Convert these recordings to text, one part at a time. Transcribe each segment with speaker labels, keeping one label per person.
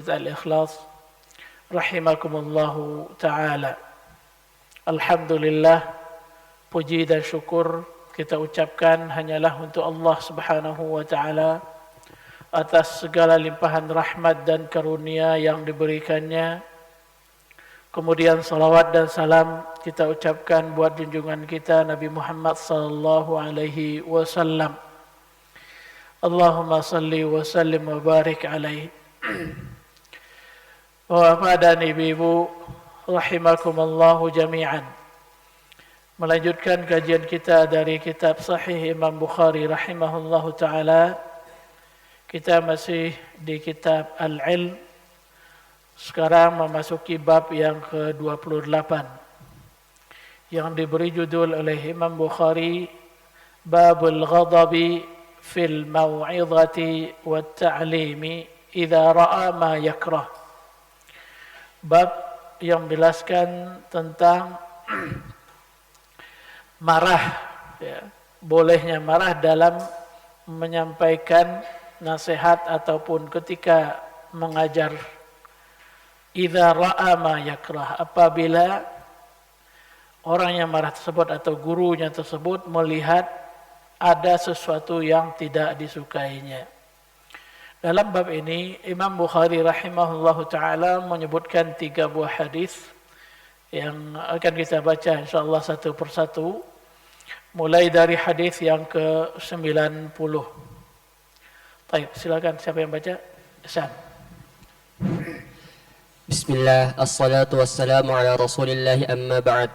Speaker 1: Al-Ikhlas rahimakumullahu ta'ala. Alhamdulillah, puji dan syukur kita ucapkan hanyalah untuk Allah Subhanahu wa ta'ala atas segala limpahan rahmat dan karunia yang diberikannya. Kemudian salawat dan salam kita ucapkan buat junjungan kita Nabi Muhammad sallallahu alaihi wasallam. Allahumma salli wa sallim wa barik alaihi. Bapak dan ibu-ibu rahimakumullahu jami'an. Melanjutkan kajian kita dari kitab Sahih Imam Bukhari rahimahullahu ta'ala. Kita masih di kitab Al-Ilm. Sekarang memasuki bab yang ke-28 yang diberi judul oleh Imam Bukhari Babul Ghadabi fil Mau'izati wat Ta'limi idza ra'a ma yakrah. Bab yang menjelaskan tentang marah, ya, bolehnya marah dalam menyampaikan nasihat ataupun ketika mengajar. Idza ra'a ma yakrah, apabila orang yang marah tersebut atau gurunya tersebut melihat ada sesuatu yang tidak disukainya. Dalam bab ini Imam Bukhari rahimahullahu ta'ala menyebutkan 3 buah hadis yang akan kita baca insyaAllah satu persatu, mulai dari hadis yang ke-90. Baik, silakan siapa yang baca? Hasan.
Speaker 2: Bismillah, assalatu wassalamu ala rasulillah amma ba'd.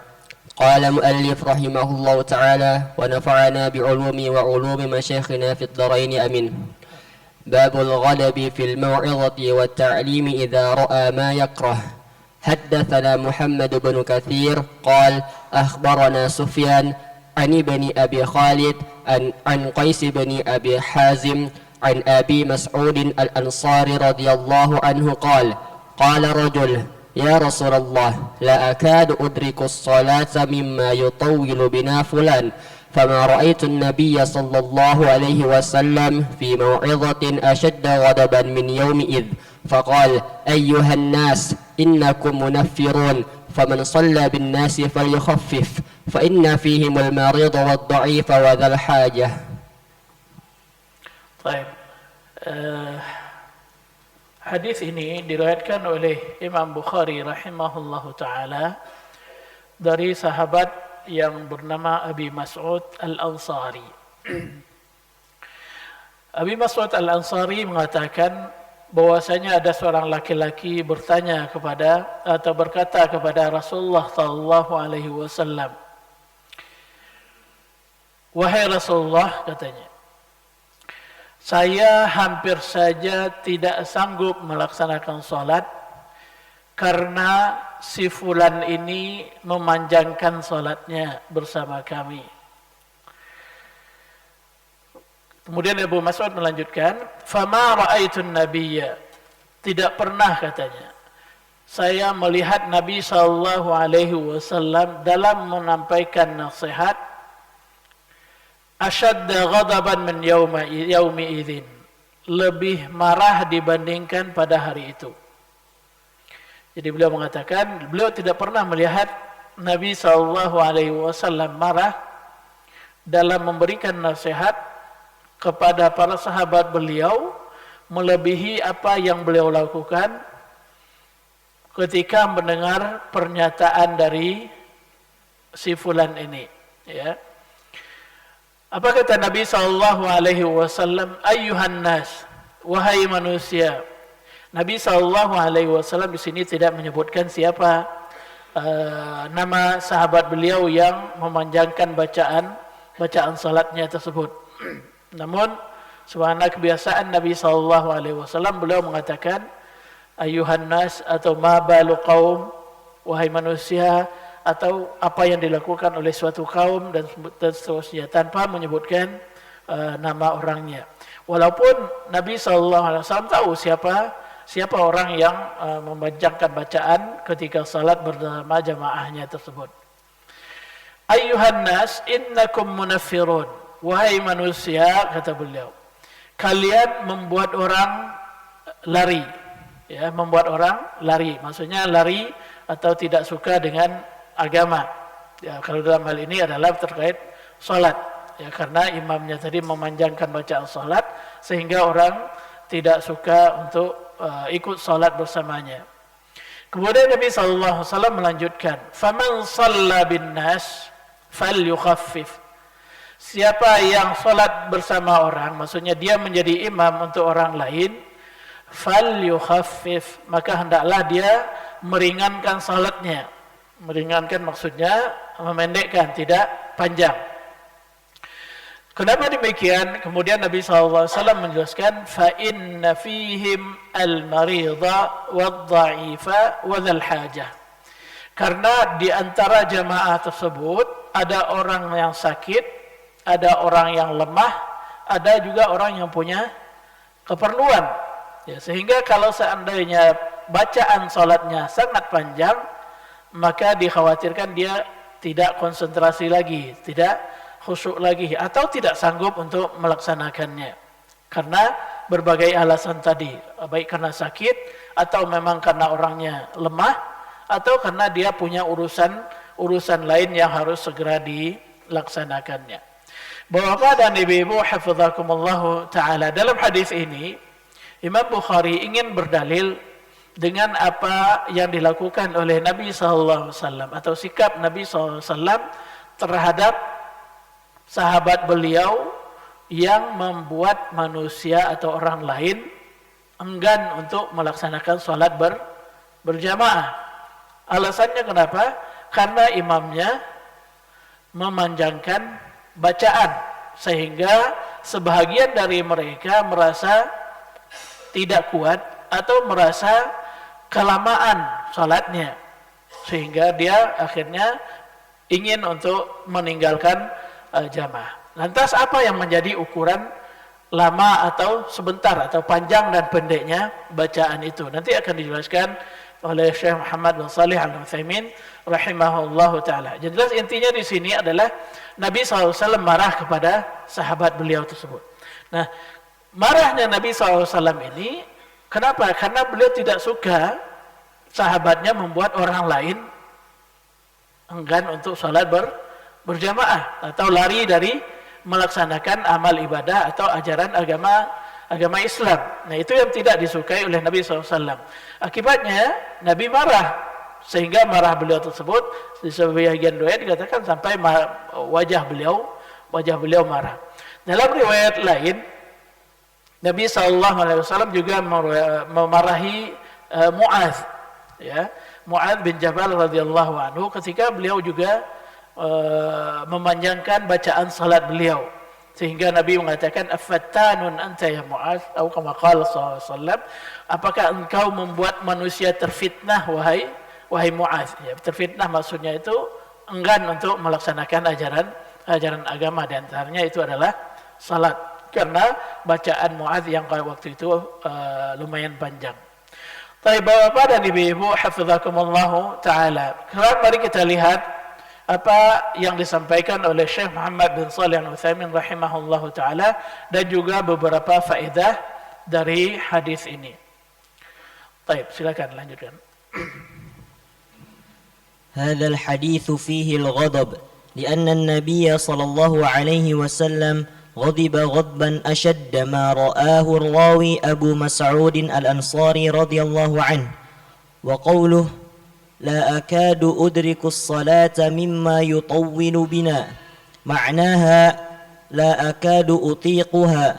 Speaker 2: Qala muallif rahimahullahu ta'ala wa nafa'ana bi'ulumi wa ulumi masyayikhina fid dharain amin. باب الغلب في الموعظة والتعليم إذا رأى ما يكره. حدثنا محمد بن كثير قال أخبرنا سفيان عن ابن أبي خالد عن قيس بن أبي حازم عن أبي مسعود الأنصاري رضي الله عنه قال قال رجل يا رسول الله لا أكاد أدرك الصلاة مما يطول بنا فلان فما رأيت النبي صلى الله عليه وسلم في موعظة أشد غضبا من يومئذ فقال أيها الناس إنكم منفرون فمن صلى بالناس فليخفف فإن فيهم المريض والضعيف وذا الحاجة.
Speaker 1: Baik. Hadis ini diriwayatkan oleh Imam Bukhari rahimahullahu ta'ala dari sahabat yang bernama Abi Mas'ud Al-Ansari. Abi Mas'ud Al-Ansari mengatakan bahwasanya ada seorang laki-laki bertanya kepada atau berkata kepada Rasulullah sallallahu alaihi wasallam, "Wahai Rasulullah," katanya, "saya hampir saja tidak sanggup melaksanakan salat karena si fulan ini memanjangkan salatnya bersama kami." Kemudian Abu Mas'ud melanjutkan, "Fama ra'aitun nabiyya," tidak pernah katanya saya melihat Nabi sallallahu alaihi wasallam dalam menyampaikan nasihat ashadda ghadaban min yaumi idzin, lebih marah dibandingkan pada hari itu. Jadi beliau mengatakan beliau tidak pernah melihat Nabi SAW marah dalam memberikan nasihat kepada para sahabat beliau melebihi apa yang beliau lakukan ketika mendengar pernyataan dari si fulan ini. Ya. Apa kata Nabi SAW? Ayyuhan nas, wahai manusia. Nabi SAW di sini tidak menyebutkan siapa nama sahabat beliau yang memanjangkan bacaan salatnya tersebut. Namun subhana kebiasaan Nabi SAW, beliau mengatakan ayyuhan nas atau ma balu qaum, wahai manusia, atau apa yang dilakukan oleh suatu kaum dan seterusnya tanpa menyebutkan nama orangnya. Walaupun Nabi SAW tahu siapa orang yang memanjangkan bacaan ketika salat bersama jamaahnya tersebut. Ayyuhan nas innakum munaffirun, wahai manusia, kata beliau, kalian membuat orang lari. ya, membuat orang lari. Maksudnya lari atau tidak suka dengan agama. Ya, kalau dalam hal ini adalah terkait salat. Ya, karena imamnya tadi memanjangkan bacaan salat sehingga orang tidak suka untuk ikut salat bersamanya. Kemudian Nabi sallallahu alaihi wasallam melanjutkan, "Faman shalla bin nas falyukhaffif." Siapa yang salat bersama orang, maksudnya dia menjadi imam untuk orang lain, falyukhaffif, maka hendaklah dia meringankan salatnya. Meringankan maksudnya memendekkan, tidak panjang. Kenapa demikian? Kemudian Nabi SAW menjelaskan, فَإِنَّ فِيهِمْ الْمَرِيضَ وَالضَّعِيفَ وَذَا الْحَاجَةِ. Karena di antara jamaah tersebut ada orang yang sakit, ada orang yang lemah, ada juga orang yang punya keperluan. Ya, sehingga kalau seandainya bacaan salatnya sangat panjang, maka dikhawatirkan dia tidak konsentrasi lagi, tidak khusyuk lagi, atau tidak sanggup untuk melaksanakannya karena berbagai alasan tadi, baik karena sakit atau memang karena orangnya lemah atau karena dia punya urusan lain yang harus segera dilaksanakannya. Bapak dan ibu-ibu hafizakumullah taala, dalam hadis ini Imam Bukhari ingin berdalil dengan apa yang dilakukan oleh Nabi sallallahu alaihi wasallam atau sikap Nabi sallallahu alaihi wasallam terhadap sahabat beliau yang membuat manusia atau orang lain enggan untuk melaksanakan salat berjamaah. Alasannya kenapa? Karena imamnya memanjangkan bacaan sehingga sebahagian dari mereka merasa tidak kuat atau merasa kelamaan salatnya sehingga dia akhirnya ingin untuk meninggalkan jamaah. Lantas apa yang menjadi ukuran lama atau sebentar atau panjang dan pendeknya bacaan itu? Nanti akan dijelaskan oleh Syekh Muhammad bin Shalih Al-Utsaimin rahimahullahu taala. Jadi jelas intinya di sini adalah Nabi SAW marah kepada sahabat beliau tersebut. Nah, marahnya Nabi SAW ini kenapa? Karena beliau tidak suka sahabatnya membuat orang lain enggan untuk salat berjamaah atau lari dari melaksanakan amal ibadah atau ajaran agama Islam. Nah, itu yang tidak disukai oleh Nabi SAW. Akibatnya Nabi marah, sehingga marah beliau tersebut di sebagian riwayat dikatakan sampai wajah beliau marah. Dalam riwayat lain Nabi SAW juga memarahi Mu'adz, ya, Mu'adz bin Jabal radhiyallahu anhu ketika beliau juga memanjangkan bacaan salat beliau sehingga Nabi mengatakan afattanun anta ya Mu'adz atau kama qala sallallahu alaihi wasallam, apakah engkau membuat manusia terfitnah wahai Mu'adz? Ya, terfitnah maksudnya itu enggan untuk melaksanakan ajaran agama, di antaranya itu adalah salat karena bacaan Mu'adz yang waktu itu lumayan panjang. Baik Bapak dan Ibu-ibu hafizakumullah taala. Sekarang mari kita lihat apa yang disampaikan oleh Syekh Muhammad bin Shalih Al-Utsaimin rahimahullahu taala dan juga beberapa faedah dari hadis ini. Baik, silakan lanjutkan.
Speaker 3: هذا الحديث فيه الغضب لأن النبي صلى الله عليه وسلم غضب غضبا أشد ما رآه الراوي أبو مسعود الأنصاري رضي الله عنه وقوله لا أكاد أدرك الصلاة مما يطول بنا معناها لا أكاد أطيقها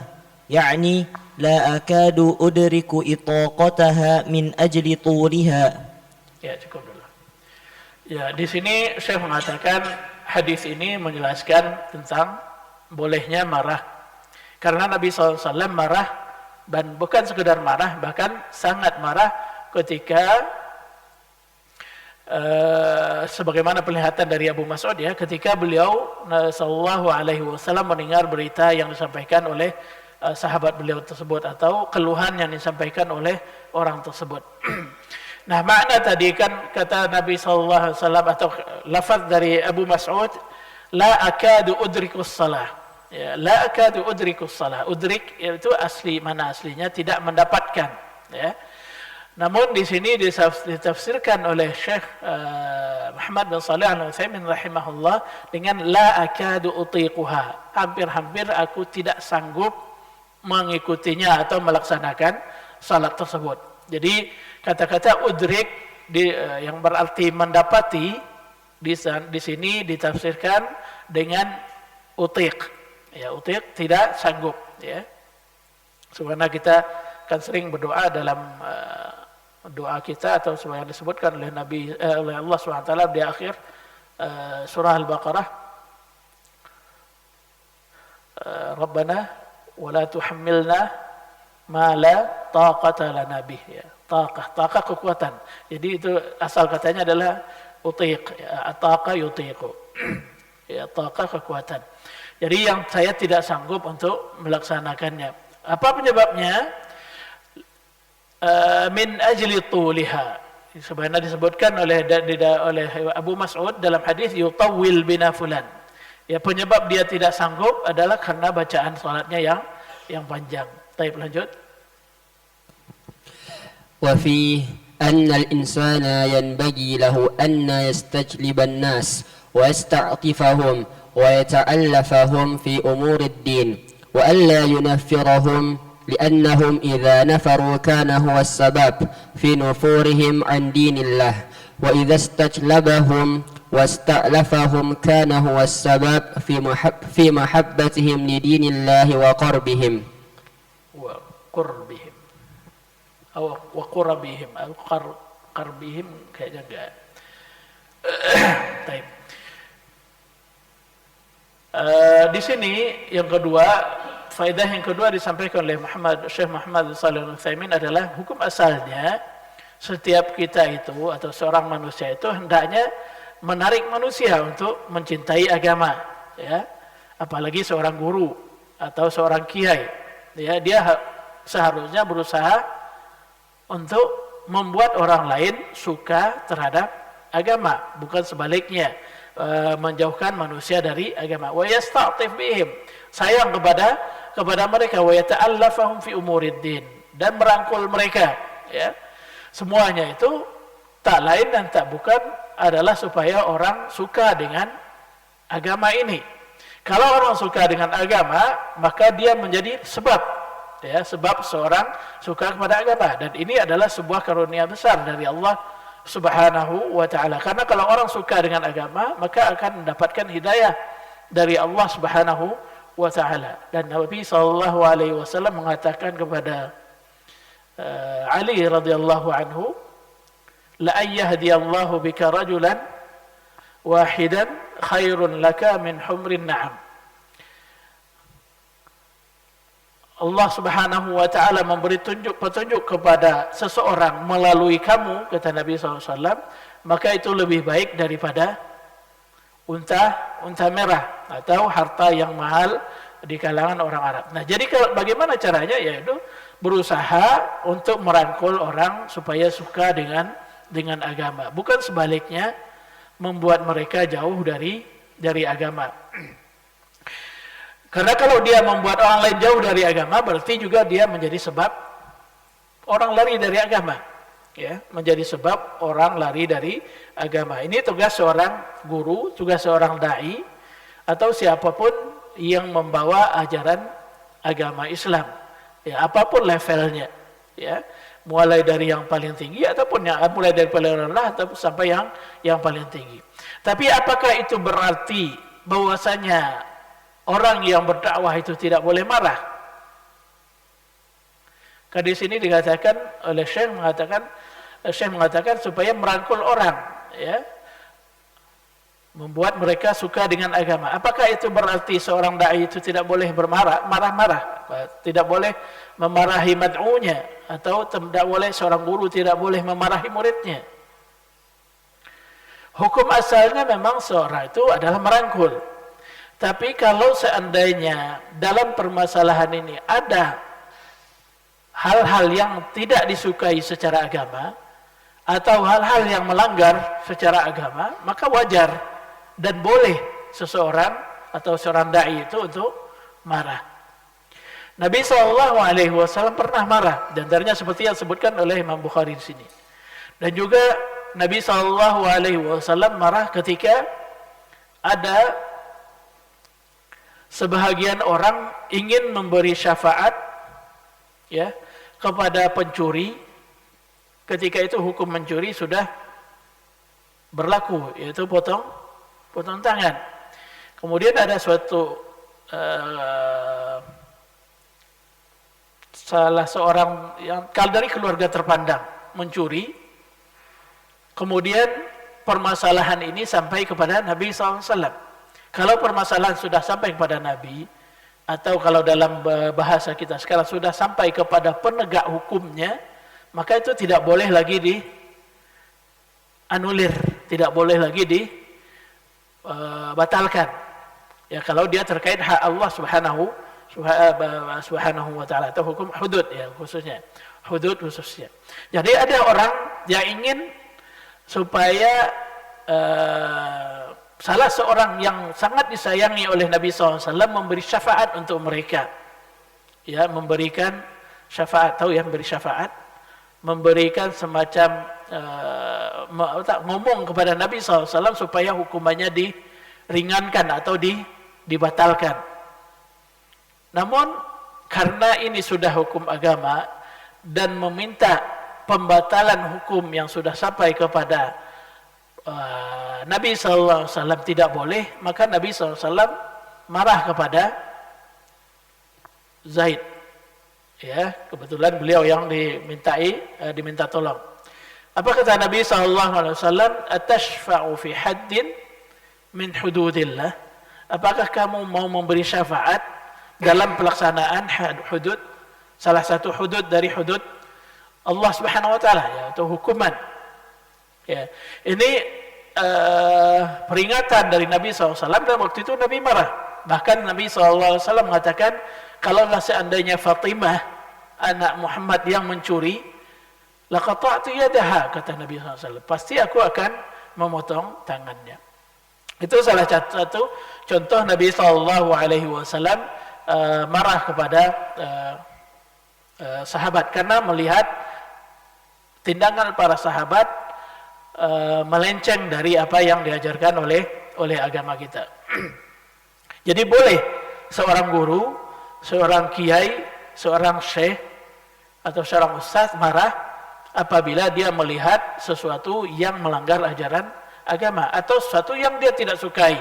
Speaker 3: يعني لا أكاد أدرك إطاقتها من أجل طولها.
Speaker 1: Ya, cukup dulu. Ya, di sini Syekh mengatakan hadis ini menjelaskan tentang bolehnya marah. Karena Nabi SAW marah dan bukan sekedar marah, bahkan sangat marah ketika sebagaimana penglihatan dari Abu Mas'ud, ya, ketika beliau sallallahu alaihi wasallam mendengar berita yang disampaikan oleh sahabat beliau tersebut atau keluhan yang disampaikan oleh orang tersebut. Nah, makna tadi kan kata Nabi sallallahu alaihi wasallam atau lafaz dari Abu Mas'ud, la akadu udrikus salah. Ya, la akadu udrikus salah. Udrik itu asli, mana aslinya tidak mendapatkan, ya. Namun di sini ditafsirkan oleh Syekh Muhammad bin Shalih Al-Utsaimin rahimahullah dengan la akadu utiquha. Hampir-hampir aku tidak sanggup mengikutinya atau melaksanakan salat tersebut. Jadi kata-kata udrik yang berarti mendapati di sini ditafsirkan dengan utiq. Ya, utiq tidak sanggup, ya. Sebenarnya kita kan sering berdoa dalam doa kita atau sebagaimana disebutkan oleh oleh Allah SWT di akhir surah Al-Baqarah, Rabbana wa la tuhammilna ma la taqata lana bih, ya. Taqah kekuatan. Jadi itu asal katanya adalah utiq, ya, ataqa yutiqu. Ya, taqah kekuatan. Jadi yang saya tidak sanggup untuk melaksanakannya. Apa penyebabnya? Min ajli tuliha. Sebenarnya disebutkan oleh Abu Mas'ud dalam hadis yutawwil bina fulan. Ya, penyebab dia tidak sanggup adalah karena bacaan salatnya yang panjang. Baik, lanjut.
Speaker 2: Wa fi anna al-insana yanbaghi lahu an yastajliba an-nas wa yasta'tifahum wa yata'allafahum fi umuri ad-din wa alla yunaffirahum لأنهم إذا نفروا كان هو السبب في نفورهم عن دين الله وإذا استجلبهم واستألفهم كان هو السبب في محبتهم لدين الله وقربهم
Speaker 1: أو قربهم kayaknya enggak. Di sini yang kedua, faedah yang kedua disampaikan oleh Syekh Muhammad Shalih Al-Utsaimin adalah hukum asalnya setiap kita itu atau seorang manusia itu hendaknya menarik manusia untuk mencintai agama, ya. Apalagi seorang guru atau seorang kiai, ya, dia seharusnya berusaha untuk membuat orang lain suka terhadap agama, bukan sebaliknya, menjauhkan manusia dari agama. Wa yasta'tif bihim, sayang kepada mereka, wa yata'allafahum fi umuriddin, dan merangkul mereka, ya. Semuanya itu tak lain dan tak bukan adalah supaya orang suka dengan agama ini. Kalau orang suka dengan agama, maka dia menjadi sebab, ya, sebab seorang suka kepada agama, dan ini adalah sebuah karunia besar dari Allah Subhanahu wa ta'ala. Karena kalau orang suka dengan agama, maka akan mendapatkan hidayah dari Allah Subhanahu wa ta'ala. Dan Nabi SAW mengatakan kepada Ali radhiyallahu anhu, la ayyadiyallahu bika rajulan wahidan khairun laka min humrin na'am. Allah Subhanahu wa ta'ala memberi petunjuk kepada seseorang melalui kamu, kata Nabi SAW, maka itu lebih baik daripada unta merah atau harta yang mahal di kalangan orang Arab. Nah, jadi bagaimana caranya? Yaitu berusaha untuk merangkul orang supaya suka dengan agama, bukan sebaliknya membuat mereka jauh dari agama. Karena kalau dia membuat orang lain jauh dari agama, berarti juga dia menjadi sebab orang lari dari agama, ya, menjadi sebab orang lari dari agama. Ini tugas seorang guru, tugas seorang dai atau siapapun yang membawa ajaran agama Islam, ya, apapun levelnya, ya, mulai dari yang paling tinggi ataupun mulai dari paling rendah atau sampai yang paling tinggi. Tapi apakah itu berarti bahwasanya orang yang berdakwah itu tidak boleh marah? Karena di sini dikatakan oleh Syekh mengatakan supaya merangkul orang, ya, membuat mereka suka dengan agama. Apakah itu berarti seorang dai itu tidak boleh marah-marah, tidak boleh memarahi mad'unya, atau tidak boleh seorang guru tidak boleh memarahi muridnya? Hukum asalnya memang seorang itu adalah merangkul. Tapi kalau seandainya dalam permasalahan ini ada hal-hal yang tidak disukai secara agama atau hal-hal yang melanggar secara agama, maka wajar dan boleh seseorang atau seorang dai itu untuk marah. Nabi SAW pernah marah, dan antaranya seperti yang disebutkan oleh Imam Bukhari di sini. Dan juga Nabi SAW marah ketika ada sebahagian orang ingin memberi syafaat ya kepada pencuri, ketika itu hukum mencuri sudah berlaku, yaitu potong tangan. Kemudian ada suatu salah seorang yang dari keluarga terpandang mencuri, kemudian permasalahan ini sampai kepada Nabi SAW. Kalau permasalahan sudah sampai kepada Nabi, atau kalau dalam bahasa kita sekarang sudah sampai kepada penegak hukumnya, maka itu tidak boleh lagi dianulir, tidak boleh lagi dibatalkan. Ya, kalau dia terkait hak Allah Subhanahu wa ta'ala, atau hukum hudud ya khususnya. Jadi ada orang yang ingin supaya salah seorang yang sangat disayangi oleh Nabi SAW memberi syafaat untuk mereka. Ya, memberikan syafaat, tahu ya, memberi syafaat, memberikan semacam ngomong kepada Nabi SAW supaya hukumannya diringankan atau dibatalkan. Namun karena ini sudah hukum agama dan meminta pembatalan hukum yang sudah sampai kepada Nabi SAW tidak boleh, maka Nabi SAW marah kepada Zaid. Ya, kebetulan beliau yang diminta tolong. Apa kata Nabi SAW? Atashfa'u fi haddin min hududillah? Apakah kamu mau memberi syafaat dalam pelaksanaan hudud, salah satu hudud dari hudud Allah Subhanahu wa taala, yaitu hukuman. Ya. Ini peringatan dari Nabi SAW, dan waktu itu Nabi marah. Bahkan Nabi SAW mengatakan, kalaulah seandainya Fatimah anak Muhammad yang mencuri, laqata'tu yadaha, kata Nabi SAW, pasti aku akan memotong tangannya. Itu salah satu contoh Nabi SAW marah kepada sahabat karena melihat tindakan para sahabat melenceng dari apa yang diajarkan oleh agama kita. Jadi boleh seorang guru, seorang kiai, seorang syekh atau seorang ustaz marah apabila dia melihat sesuatu yang melanggar ajaran agama atau sesuatu yang dia tidak sukai,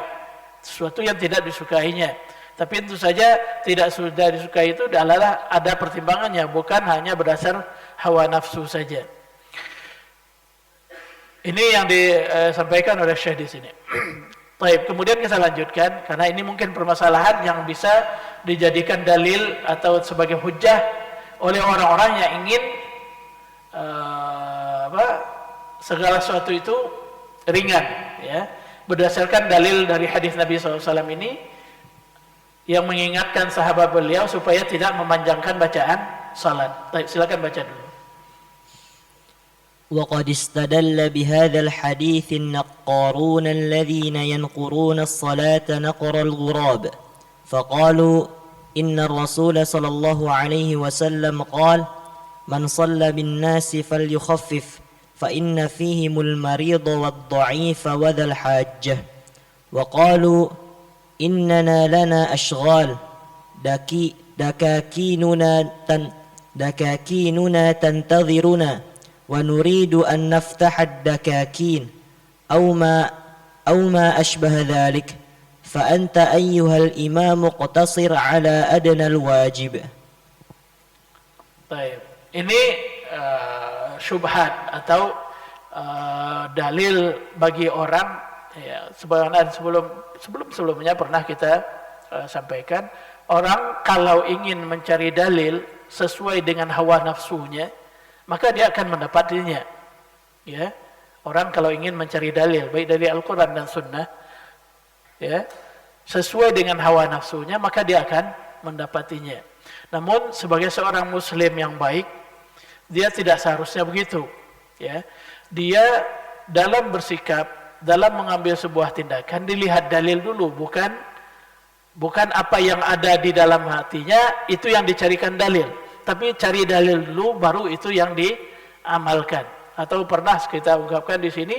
Speaker 1: sesuatu yang tidak disukainya. Tapi tentu saja tidak sudah disukai itu adalah ada pertimbangannya, bukan hanya berdasar hawa nafsu saja. Ini yang disampaikan oleh Syekh di sini. Baik, kemudian kita lanjutkan karena ini mungkin permasalahan yang bisa dijadikan dalil atau sebagai hujjah oleh orang-orang yang ingin segala sesuatu itu ringan, ya. Berdasarkan dalil dari hadis Nabi SAW ini yang mengingatkan sahabat beliau supaya tidak memanjangkan bacaan salat. Baik, silakan baca dulu.
Speaker 3: وقد استدل بهذا الحديث النقارون الذين ينقرون الصلاة نقر الغراب فقالوا إن الرسول صلى الله عليه وسلم قال من صلى بالناس فليخفف فإن فيهم المريض والضعيف وذا الحاجة وقالوا إننا لنا أشغال دكاكيننا تنتظرنا ونريد أن نفتح الدكاكين أو ما أشبه ذلك فأنت أيها الإمام اقتصر على أدنى الواجب.
Speaker 1: Baik, ini syubhat atau dalil bagi orang, ya, sebagaimana sebelumnya pernah kita sampaikan, orang kalau ingin mencari dalil sesuai dengan hawa nafsunya, maka dia akan mendapatinya. Ya, orang kalau ingin mencari dalil baik dari Al-Quran dan Sunnah, ya, sesuai dengan hawa nafsunya, maka dia akan mendapatinya. Namun sebagai seorang Muslim yang baik, dia tidak seharusnya begitu. Ya, dia dalam bersikap, dalam mengambil sebuah tindakan dilihat dalil dulu, bukan Bukan apa yang ada di dalam hatinya itu yang dicarikan dalil, tapi cari dalil dulu baru itu yang diamalkan. Atau pernah kita ungkapkan di sini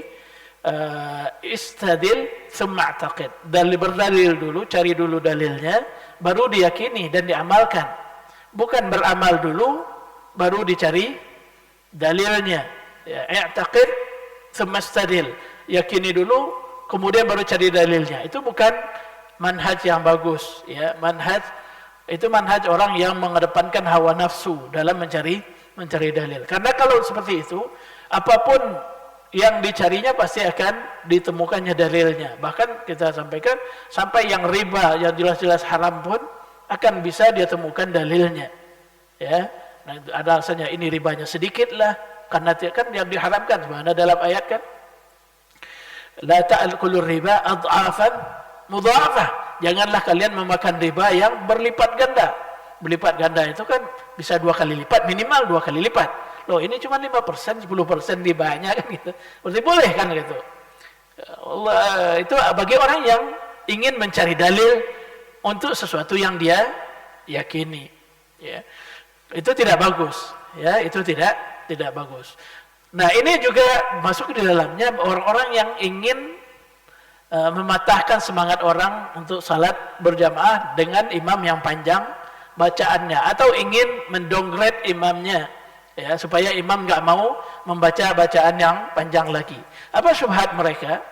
Speaker 1: istadil tsumma i'taqid. Berdalil dulu, cari dulu dalilnya, baru diyakini dan diamalkan. Bukan beramal dulu baru dicari dalilnya. Ya, i'taqid tsumma istadil. Yakini dulu kemudian baru cari dalilnya. Itu bukan manhaj yang bagus, ya. Manhaj orang yang mengedepankan hawa nafsu dalam mencari dalil. Karena kalau seperti itu, apapun yang dicarinya pasti akan ditemukannya dalilnya. Bahkan kita sampaikan sampai yang riba yang jelas-jelas haram pun akan bisa dia temukan dalilnya. Ya. Nah, ada alasannya ini ribanya sedikit lah, karena kan yang diharamkan sebenarnya dalam ayat kan la ta'kulur riba adhafan mudha'afah. Janganlah kalian memakan riba yang berlipat ganda. Berlipat ganda itu kan bisa 2 kali lipat, minimal 2 kali lipat. Loh, ini cuma 5%, 10% ribanya kan gitu. Berarti boleh kan gitu. Allah, itu bagi orang yang ingin mencari dalil untuk sesuatu yang dia yakini, ya. Itu tidak bagus, ya, itu tidak bagus. Nah, ini juga masuk di dalamnya orang-orang yang ingin mematahkan semangat orang untuk salat berjamaah dengan imam yang panjang bacaannya, atau ingin mendowngrade imamnya, ya, supaya imam nggak mau membaca bacaan yang panjang lagi. Apa syubhat mereka?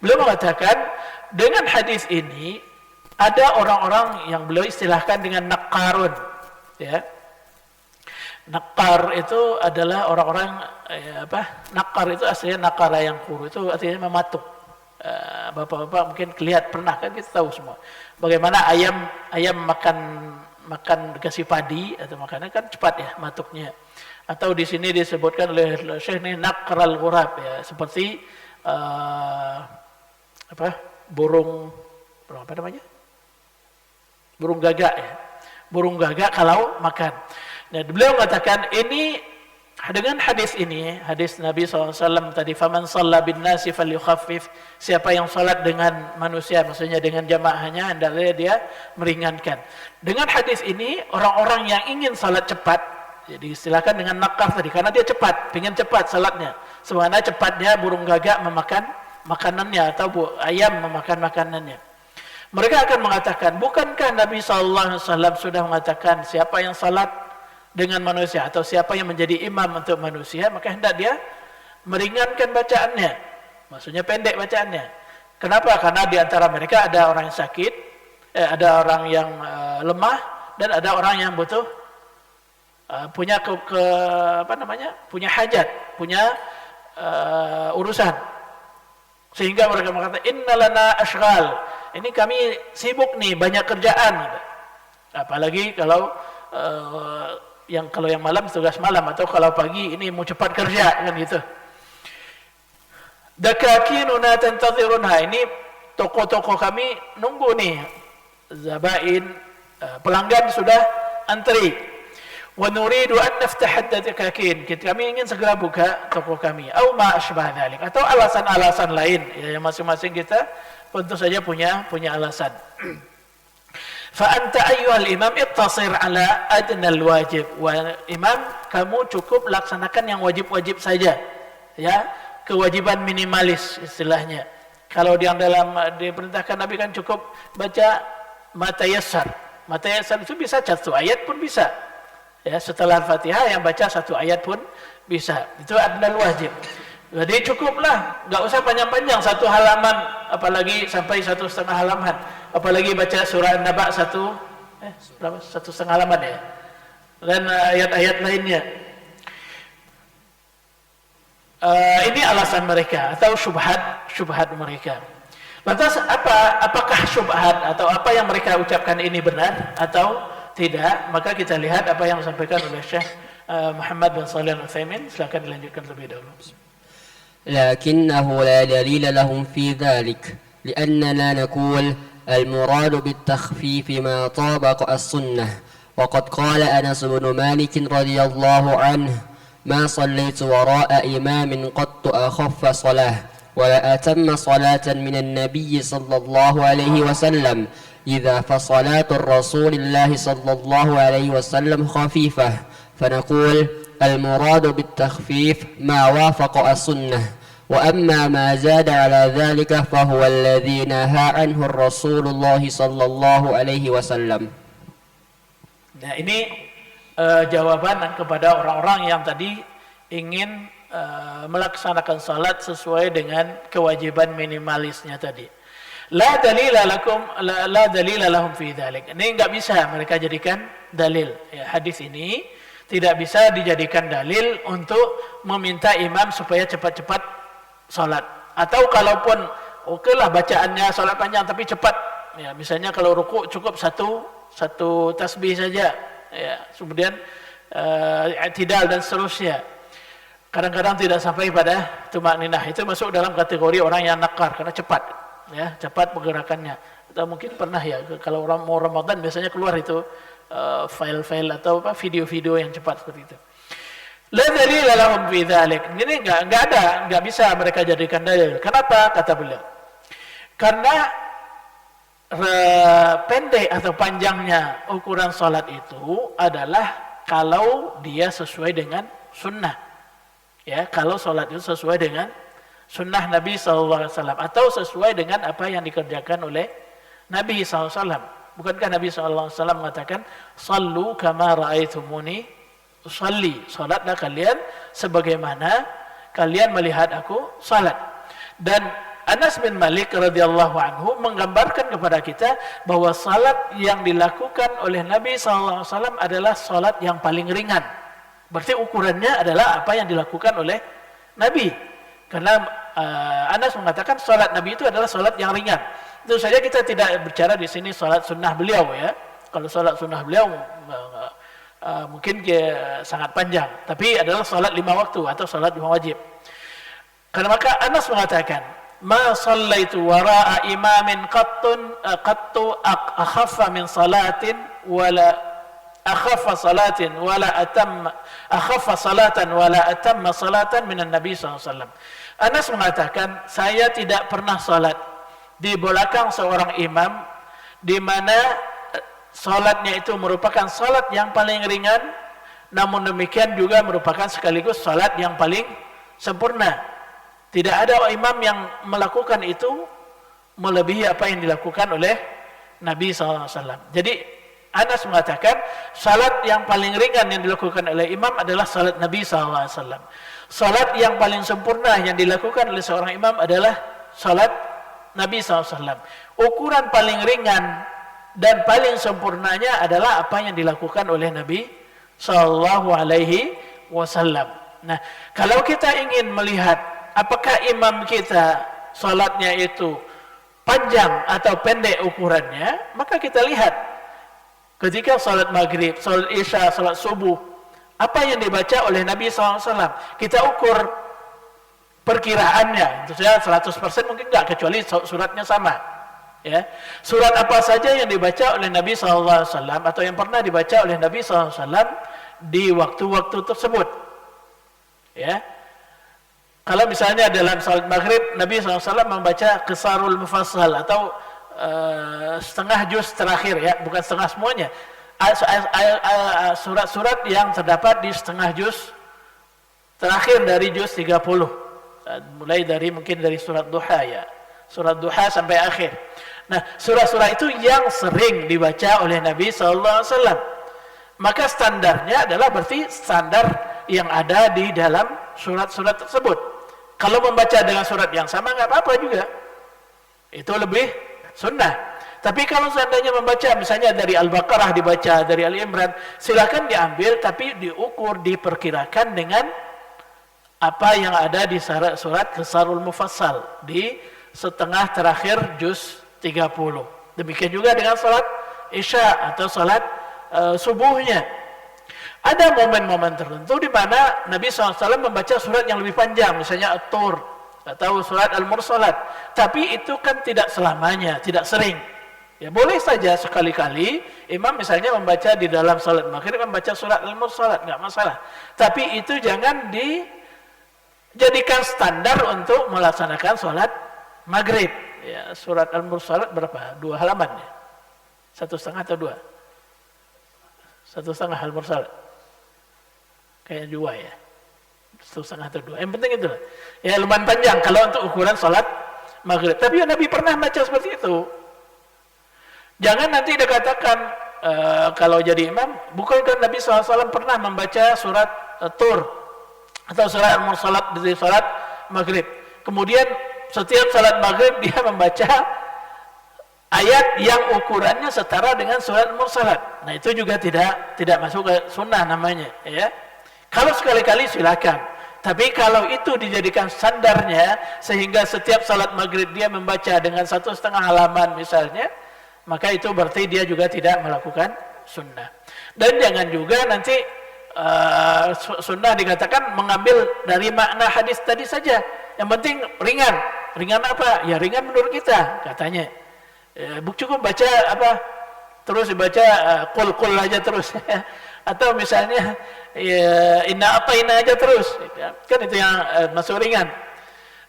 Speaker 1: Beliau mengatakan dengan hadis ini ada orang-orang yang beliau istilahkan dengan naqarun, ya. Naqar itu adalah orang-orang Naqar itu aslinya naqara yang kuru, itu artinya mematuk. Bapak-bapak mungkin pernah kan, kita tahu semua bagaimana ayam makan kasih padi atau makanan kan cepat ya matuknya. Atau di sini disebutkan oleh Syekh ini naqral ghurab, ya, seperti burung gagak, ya. Burung gagak kalau makan. Nah, beliau mengatakan ini dengan hadis ini, hadis Nabi SAW tadi, faman shalla bin nasi falyukhaffif, siapa yang salat dengan manusia, maksudnya dengan jamaahnya, hendaknya dia meringankan. Dengan hadis ini, orang-orang yang ingin salat cepat, jadi silakan dengan naqar tadi, karena dia cepat, ingin cepat salatnya. Sebagaimana cepatnya burung gagak memakan makanannya, atau ayam memakan makanannya. Mereka akan mengatakan, bukankah Nabi SAW sudah mengatakan, siapa yang salat dengan manusia atau siapa yang menjadi imam untuk manusia, maka hendak dia meringankan bacaannya, maksudnya pendek bacaannya. Kenapa? Karena di antara mereka ada orang yang sakit, ada orang yang lemah, dan ada orang yang butuh punya punya hajat, punya urusan, sehingga mereka mengatakan innalana ashghal, ini kami sibuk nih, banyak kerjaan. Apalagi kalau kalau yang malam tugas malam, atau kalau pagi ini mau cepat kerja kan gitu. Dakakinuna tantazirunha, ini toko-toko kami nunggu nih, zabain, pelanggan sudah antri. Wa nuridu an naftah dakakin, kami ingin segera buka toko kami. Au ma asbah dzalik, atau alasan-alasan lain, ya, masing-masing kita tentu saja punya alasan. Fa anta ayyuhal imam ittasir ala adnal wajib, wa imam kamu cukup laksanakan yang wajib-wajib saja, ya, kewajiban minimalis istilahnya. Kalau yang dalam diperintahkan Nabi kan cukup baca mata yassar itu bisa 1 ayat pun bisa, ya, setelah Al-Fatihah yang baca 1 ayat pun bisa, itu adnal wajib. Jadi cukuplah, nggak usah panjang-panjang 1 halaman, apalagi sampai 1,5 halaman, apalagi baca surah An-Naba 1,5 halaman, ya, dan ayat-ayat lainnya. Ini alasan mereka atau syubhat mereka. Lantas apakah syubhat atau apa yang mereka ucapkan ini benar atau tidak? Maka kita lihat apa yang disampaikan oleh Syekh Muhammad bin Shalih Al-Utsaimin. Silakan dilanjutkan terlebih dahulu.
Speaker 2: لكنه لا دليل لهم في ذلك لأننا نقول المراد بالتخفيف ما طابق السنة وقد قال أنس بن مالك رضي الله عنه ما صليت وراء إمام قط أخف صلاة ولا أتم صلاة من النبي صلى الله عليه وسلم إذا فصلاة الرسول الله صلى الله عليه وسلم خفيفة فنقول المراد بالتخفيف ما وافق السنة وأما ما زاد على ذلك فهو الذي نهى عنه الرسول الله صلى الله عليه وسلم.
Speaker 1: Nah ini jawaban kepada orang-orang yang tadi ingin melaksanakan salat sesuai dengan kewajiban minimalisnya tadi. La dalila lahum fi dzalik. Ini enggak bisa mereka jadikan dalil. Ya, hadis ini tidak bisa dijadikan dalil untuk meminta imam supaya cepat-cepat salat. Atau kalaupun okelah bacaannya salat panjang tapi cepat. Ya, misalnya kalau ruku cukup satu tasbih saja. Ya, kemudian i'tidal dan seterusnya. Kadang-kadang tidak sampai pada tumakninah. Itu masuk dalam kategori orang yang nakar karena cepat, ya, cepat pergerakannya. Atau mungkin pernah ya kalau orang mau Ramadan biasanya keluar itu file-file atau video-video yang cepat seperti itu. La dalila lahum fi dzalik. Ini enggak bisa mereka jadikan dalil. Kenapa? Kata beliau. Karena pendek atau panjangnya ukuran salat itu adalah kalau dia sesuai dengan sunnah. Ya, kalau salat itu sesuai dengan sunnah Nabi SAW atau sesuai dengan apa yang dikerjakan oleh Nabi SAW. Bukankah Nabi SAW mengatakan, "Sallu kama ra'aitumuni usalli." Salatlah kalian sebagaimana kalian melihat aku salat. Dan Anas bin Malik radhiyallahu anhu menggambarkan kepada kita bahwa salat yang dilakukan oleh Nabi SAW adalah salat yang paling ringan. Berarti ukurannya adalah apa yang dilakukan oleh Nabi. Karena Anas mengatakan salat Nabi itu adalah salat yang ringan. Tentu saja kita tidak bicara di sini salat sunnah beliau ya. Kalau salat sunnah beliau mungkin sangat panjang. Tapi adalah salat 5 waktu atau salat 5 wajib. Karena maka Anas mengatakan, "Ma shallaitu wara'a imamin qattu akhaffa min salatin wala akhaffa salatan wala atamma salatan minan Nabi SAW." Anas mengatakan, saya tidak pernah salat di belakang seorang imam di mana salatnya itu merupakan salat yang paling ringan, namun demikian juga merupakan sekaligus salat yang paling sempurna. Tidak ada imam yang melakukan itu melebihi apa yang dilakukan oleh Nabi SAW. Jadi Anas mengatakan salat yang paling ringan yang dilakukan oleh imam adalah salat Nabi SAW. Salat yang paling sempurna yang dilakukan oleh seorang imam adalah salat Nabi SAW. Ukuran paling ringan dan paling sempurnanya adalah apa yang dilakukan oleh Nabi SAW. Nah, kalau kita ingin melihat apakah imam kita salatnya itu panjang atau pendek ukurannya, maka kita lihat ketika salat maghrib, salat isya, salat subuh, apa yang dibaca oleh Nabi SAW. Kita ukur perkiraannya. Tentu saja 100% mungkin enggak, kecuali suratnya sama. Ya. Surat apa saja yang dibaca oleh Nabi SAW atau yang pernah dibaca oleh Nabi SAW di waktu-waktu tersebut. Ya. Kalau misalnya dalam salat maghrib, Nabi SAW membaca Qisarul Mufassal atau setengah juz terakhir, ya, bukan setengah semuanya. Surat-surat yang terdapat di setengah juz terakhir dari juz 30. Mulai dari mungkin dari surat duha, ya. Surat duha sampai akhir. Nah, surah-surah itu yang sering dibaca oleh Nabi SAW. Maka standarnya adalah berarti standar yang ada di dalam surat-surat tersebut. Kalau membaca dengan surat yang sama nggak apa-apa juga. Itu lebih sunnah. Tapi kalau seandainya membaca misalnya dari Al-Baqarah dibaca, dari Ali Imran, silakan diambil tapi diukur, diperkirakan dengan apa yang ada di surat Qisarul Mufassal di setengah terakhir juz 30. Demikian juga dengan salat Isya atau salat subuhnya. Ada momen-momen tertentu di mana Nabi SAW membaca surat yang lebih panjang, misalnya At-Tur atau surat Al-Mursalat. Tapi itu kan tidak selamanya, tidak sering. Ya boleh saja sekali-kali imam misalnya membaca di dalam salat maghrib membaca surat Al-Mursalat, enggak masalah. Tapi itu jangan dijadikan standar untuk melaksanakan salat maghrib. Ya, surat Al-Mursalat berapa? 2 halaman ya. 1,5 atau 2? 1,5 al-mursalat. Kayak 2 ya. 1,5 atau 2. Yang penting itu. Ya lumayan panjang kalau untuk ukuran salat maghrib. Tapi ya Nabi pernah baca seperti itu. Jangan nanti dikatakan kalau jadi imam, bukankah Nabi SAW pernah membaca surat Tur atau surat al-mursalat di salat maghrib. Kemudian setiap salat maghrib dia membaca ayat yang ukurannya setara dengan surat al-mursalat. Nah itu juga tidak masuk ke sunnah namanya. Ya. Kalau sekali-kali silakan. Tapi kalau itu dijadikan standarnya sehingga setiap salat maghrib dia membaca dengan 1,5 halaman misalnya, maka itu berarti dia juga tidak melakukan sunnah. Dan jangan juga nanti sunnah dikatakan mengambil dari makna hadis tadi saja. Yang penting ringan. Ringan apa? Ya ringan menurut kita katanya. Cukup baca apa? Terus dibaca qul aja terus. Atau misalnya ya, inna ataina aja terus. Kan itu yang masuk ringan.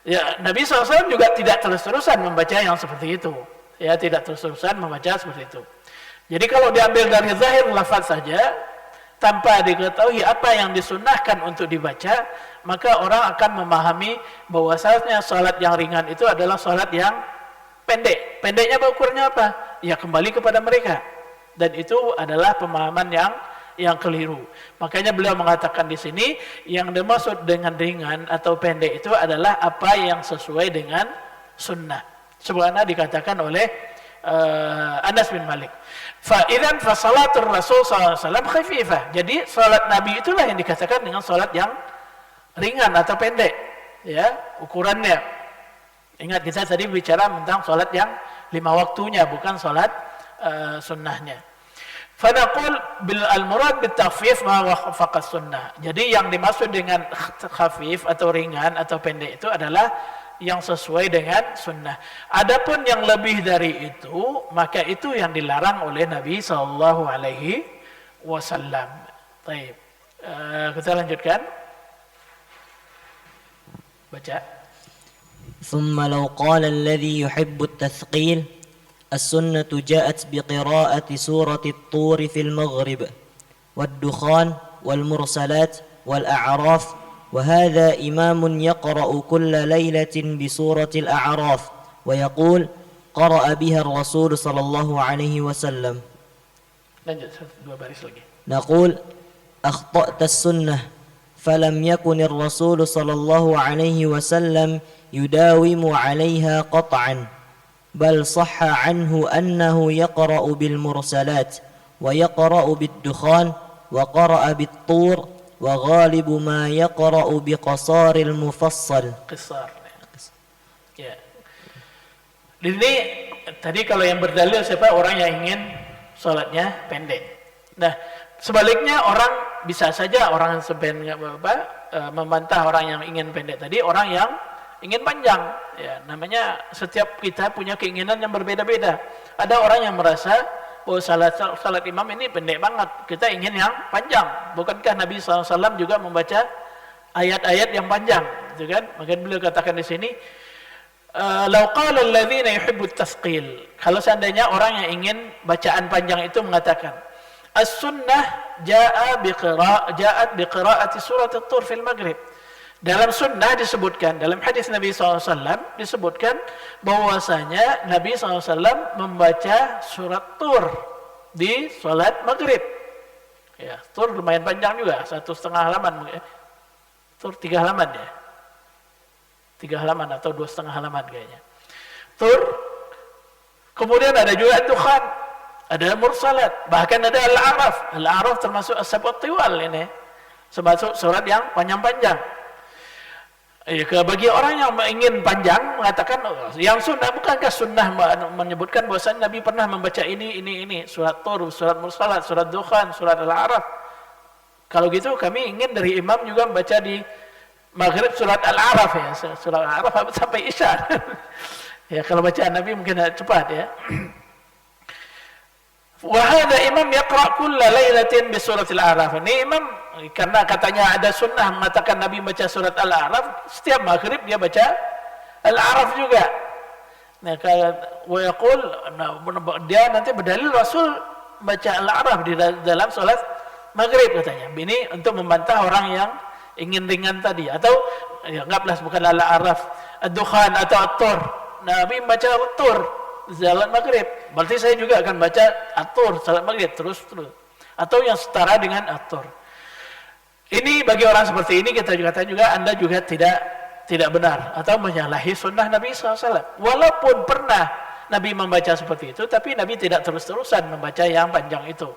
Speaker 1: Ya, Nabi SAW juga tidak terus-terusan membaca yang seperti itu. Ya, tidak terus-terusan membaca seperti itu. Jadi kalau diambil dari zahir lafaz saja tanpa diketahui apa yang disunnahkan untuk dibaca, maka orang akan memahami bahwasanya salat yang ringan itu adalah salat yang pendek. Pendeknya ukurannya apa? Ya kembali kepada mereka. Dan itu adalah pemahaman yang keliru. Makanya beliau mengatakan di sini yang dimaksud dengan ringan atau pendek itu adalah apa yang sesuai dengan sunnah. Sebagaimana dikatakan oleh Anas bin Malik. Fa idzan fa salatul Rasul sallallahu alaihi wasallam khafifah. Jadi salat Nabi itulah yang dikatakan dengan salat yang ringan atau pendek, ya, ukurannya. Ingat kita tadi bicara tentang salat yang 5 waktunya, bukan salat sunnahnya. Fanaqul bil al-murad bit takhfif ma wafaqa sunnah. Jadi yang dimaksud dengan khafif atau ringan atau pendek itu adalah yang sesuai dengan sunnah. Adapun yang lebih dari itu, maka itu yang dilarang oleh Nabi sallallahu alaihi wasallam. Baik. Kita lanjutkan. Baca.
Speaker 3: ثم لو قال الذي يحب التثقيل السنة جاءت بقراءة سورة الطور في المغرب والدخان والمرسلات والأعراف وهذا إمام يقرأ كل ليلة بسورة الأعراف ويقول قرأ بها الرسول صلى الله عليه وسلم. نقول أخطأت السنة فلم يكن الرسول صلى الله عليه وسلم يداوم عليها قطعا بل صح عنه أنه يقرأ بالمرسلات ويقرأ بالدخان وقرأ بالطور وغالب ما يقرأ بقصار المفصل.
Speaker 1: Qisar. Ya. Ini tadi kalau yang berdalil siapa? Orang yang ingin salatnya pendek. Nah, sebaliknya orang bisa saja orang sebenarnya membantah orang yang ingin pendek tadi, orang yang ingin panjang. Ya, namanya setiap kita punya keinginan yang berbeda-beda. Ada orang yang merasa bahwa salat imam ini pendek banget, kita ingin yang panjang. Bukankah Nabi SAW juga membaca ayat-ayat yang panjang, gitu kan? Maka beliau katakan di sini, "Lau qala alladzina yuhibbut tasqil." Kalau seandainya orang yang ingin bacaan panjang itu mengatakan, "As-sunnah ja'at biqira'ati surat at-tur fil maghrib." Dalam sunnah disebutkan, dalam hadis Nabi SAW disebutkan bahwasanya Nabi SAW membaca surat Tur di salat maghrib. Ya, Tur lumayan panjang juga, 1,5 halaman. Tur 3 halaman ya, 3 halaman atau 2,5 halaman kayaknya. Tur, kemudian ada juga Dukhan, ada Mursalat, bahkan ada Al-A'raf. Al-A'raf termasuk As-Sab'ut Tiwal ini, termasuk surat yang panjang-panjang. Bagi orang yang ingin panjang mengatakan yang sunnah, bukankah sunnah menyebutkan bahwasanya Nabi pernah membaca ini surat Tur, surat Mursalat, surat Dukhan, surat Al-A'raf. Kalau gitu kami ingin dari imam juga membaca di maghrib surat Al-A'raf ya, surat Al-A'raf sampai Isya. Ya kalau bacaan Nabi mungkin cepat ya. Wa hadha imam yaqra' kulla lailatin bi suratil A'raf. Ini imam karena katanya ada sunnah mengatakan Nabi baca surat Al-A'raf, setiap maghrib dia baca Al-A'raf juga. Nah, wa yaqul, nah, dia nanti berdalil Rasul baca Al-A'raf di dalam salat maghrib katanya. Ini untuk membantah orang yang ingin ringan tadi, atau ya anggaplah bukan Al-A'raf, Ad-Dukhan atau At-Tur. Nabi baca At-Tur salat maghrib, berarti saya juga akan baca At-Tur salat maghrib terus, atau yang setara dengan At-Tur. Ini bagi orang seperti ini kita juga katakan juga Anda juga tidak benar atau menyalahi sunnah Nabi SAW. Walaupun pernah Nabi membaca seperti itu, tapi Nabi tidak terus-terusan membaca yang panjang itu.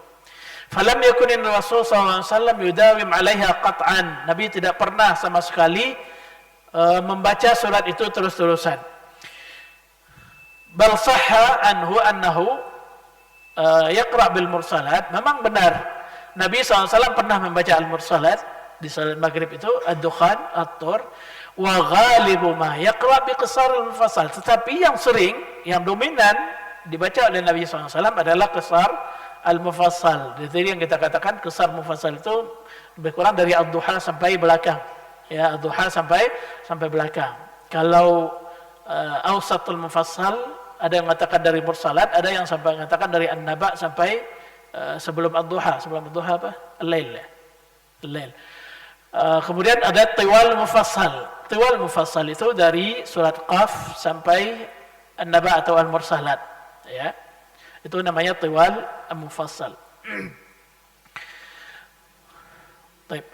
Speaker 1: Falam yakunin Rasul SAW yudawim alaiha qat'an. Nabi tidak pernah sama sekali membaca surat itu terus-terusan. Bal sahha anhu annahu yaqra' bil mursalat. Memang benar Nabi SAW pernah membaca al-mursalat di salat maghrib itu, ad-dukhan, at-tur, wa ghalibu ma yaqra' bi qisar al-mufassal. Tetapi yang sering, yang dominan dibaca oleh Nabi SAW adalah qisar al-mufassal. Jadi yang kita katakan qisar mufassal itu lebih kurang dari ad-duha sampai belakang. Ya, ad-duha sampai belakang. Kalau awsatul mufassal ada yang mengatakan dari mursalat, ada yang sampai mengatakan dari an-naba sampai sebelum ad-duha. Sebelum ad-duha apa? Al-lail. Kemudian ada tiwal mufassal. Tiwal mufassal itu dari surat Qaf sampai an-naba atau al-mursalat, ya. Itu namanya tiwal mufassal. Baik,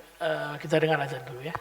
Speaker 1: kita dengar azan dulu ya.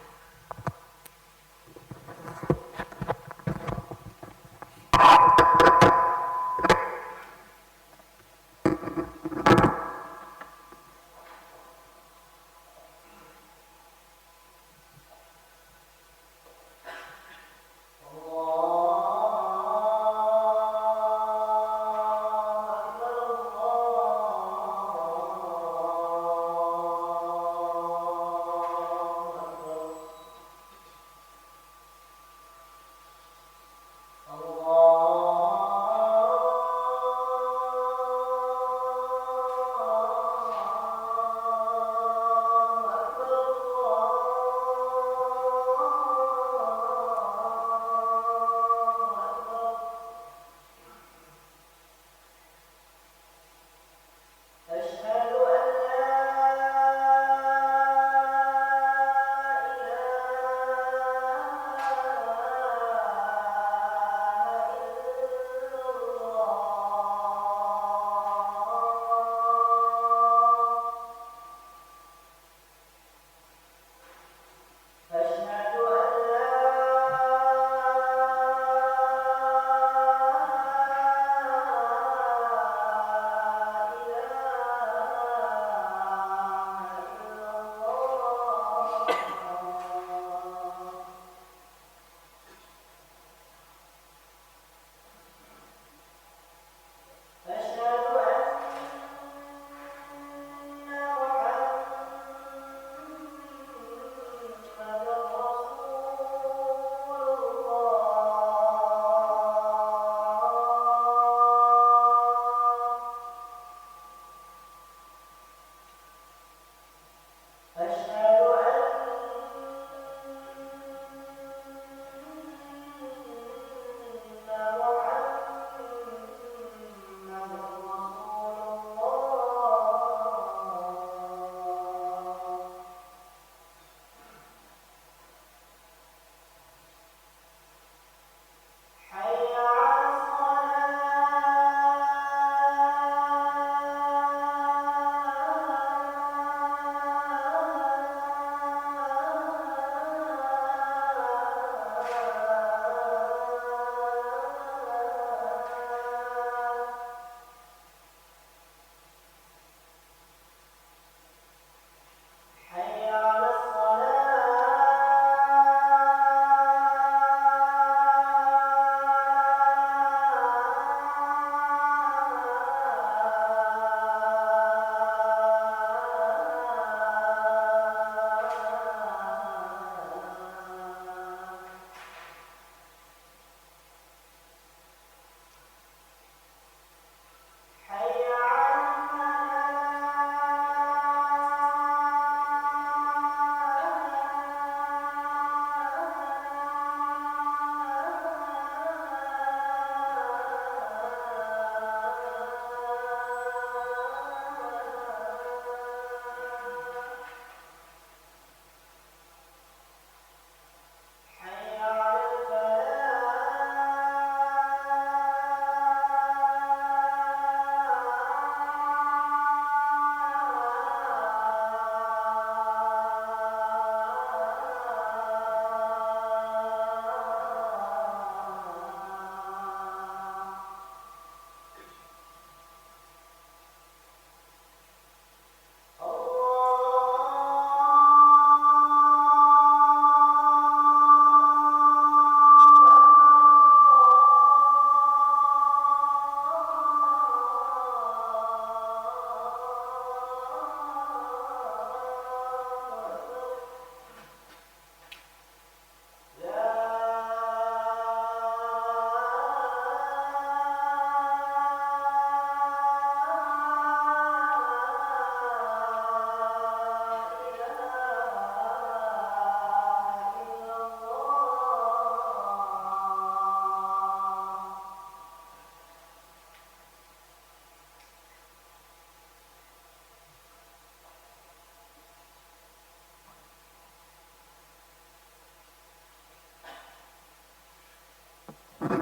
Speaker 1: Alhamdulillah,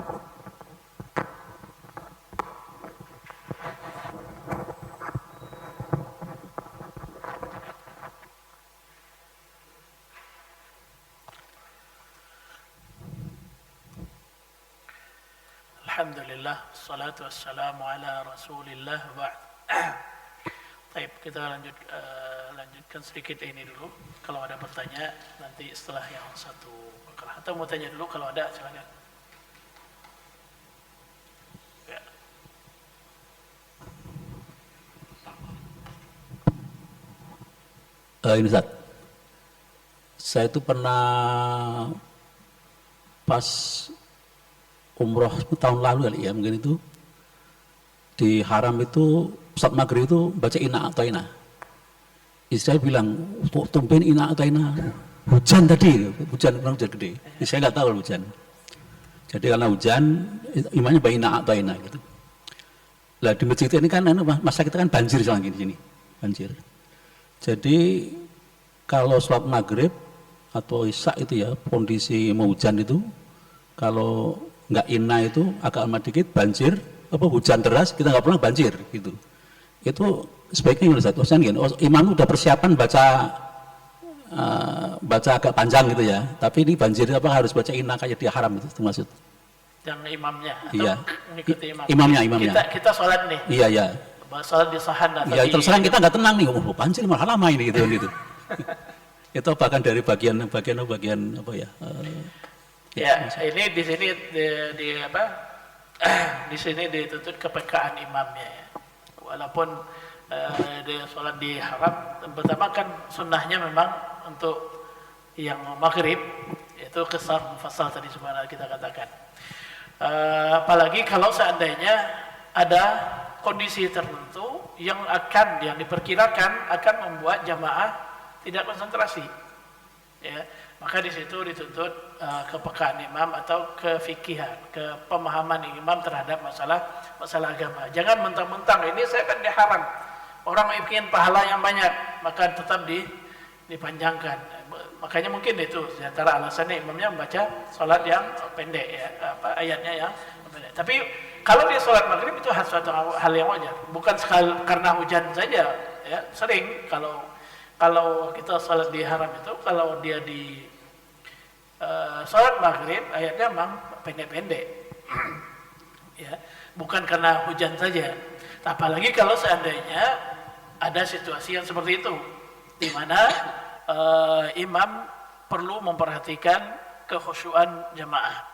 Speaker 1: salatu wassalamu ala rasulillah ba'd. Baik, kita lanjutkan sedikit ini dulu. Kalau ada bertanya, nanti setelah yang satu makalah. Atau mau tanya dulu, kalau ada silakan. Ya.
Speaker 4: Ini Ustaz, saya itu pernah pas umroh tahun lalu kali ya, mungkin itu di haram itu saat maghrib itu baca ina atau ina. Istri saya bilang, tumpen ina atau ina, hujan tadi, hujan gede. Saya nggak tahu kalau hujan. Jadi karena hujan, imamnya baca ina atau ina gitu. Lah di masjid ini kan masa kita kan banjir soalnya di sini, banjir. Jadi kalau sholat maghrib atau isya itu ya, kondisi mau hujan itu, kalau nggak ina itu agak lama dikit banjir, apa hujan deras kita nggak pernah banjir gitu. Itu sebaiknya gimana Ustaz? Imam udah persiapan baca agak panjang gitu ya, tapi ini banjir apa harus baca ina kayak di haram itu maksud?
Speaker 1: Yang imamnya atau
Speaker 4: iya.
Speaker 1: mengikuti
Speaker 4: Imamnya.
Speaker 1: Kita sholat nih.
Speaker 4: Iya.
Speaker 1: Sholat di sahan atau
Speaker 4: iya, terus terang kita nggak tenang nih, banjir malah lama ini gitu. Itu bahkan dari bagian apa ya?
Speaker 1: Ya, ini di sini di sini dituntut kepekaan imamnya ya. Walaupun dia sholat di haram, pertama kan sunnahnya memang untuk yang maghrib itu qisar mufassal tadi sebenarnya kita katakan. Apalagi kalau seandainya ada kondisi tertentu yang diperkirakan akan membuat jamaah tidak konsentrasi, ya. Maka di situ dituntut kepekaan imam atau kefikihan, kepemahaman imam terhadap masalah agama. Jangan mentang-mentang ini saya kan diharam, orang ingin pahala yang banyak, maka tetap dipanjangkan. Makanya mungkin itu di antara alasannya imamnya membaca salat yang pendek ya, ayatnya yang pendek. Tapi kalau dia salat maghrib itu suatu hal yang wajar, bukan karena hujan saja ya. Sering kalau kita salat di haram itu, kalau dia di salat maghrib ayatnya memang pendek-pendek ya, bukan karena hujan saja. Apalagi kalau seandainya ada situasi yang seperti itu, di mana imam perlu memperhatikan kekhusyuan jamaah.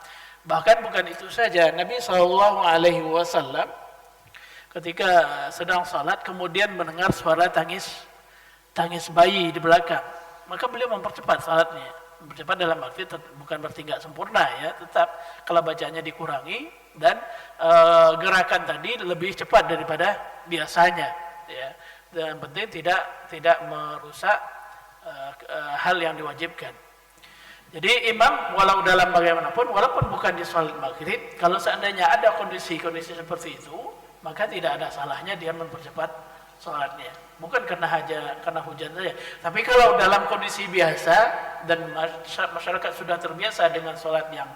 Speaker 1: Bahkan bukan itu saja, Nabi SAW ketika sedang salat kemudian mendengar suara tangis bayi di belakang, maka beliau mempercepat salatnya. Mempercepat dalam arti bukan berarti nggak sempurna ya, tetap kalau bacanya dikurangi dan gerakan tadi lebih cepat daripada biasanya ya. Dan penting tidak merusak hal yang diwajibkan. Jadi imam walau dalam bagaimanapun, walaupun bukan di salat maghrib, kalau seandainya ada kondisi seperti itu, maka tidak ada salahnya dia mempercepat salatnya. Bukan karena hujan saja, tapi kalau dalam kondisi biasa dan masyarakat sudah terbiasa dengan salat yang